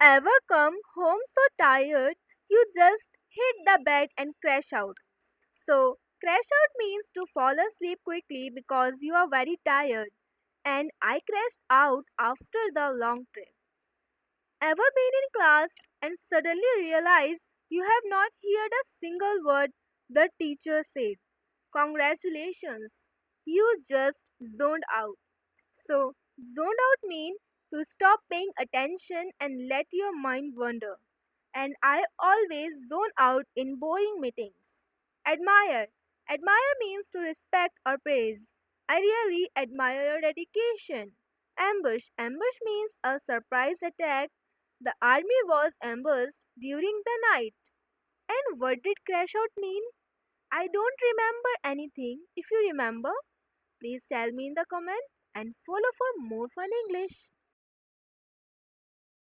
Ever come home so tired you just hit the bed and crash out? So, crash out means to fall asleep quickly because you are very tired. And I crashed out after the long trip. Ever been in class and suddenly realize you have not heard a single word the teacher said? Congratulations, you just zoned out. So, zoned out means to stop paying attention and let your mind wander. And I always zone out in boring meetings. Admire. Admire means to respect or praise. I really admire your dedication. Ambush. Ambush means a surprise attack. The army was ambushed during the night. And what did crash out mean? I don't remember anything. If you remember, please tell me in the comment and follow for more fun English.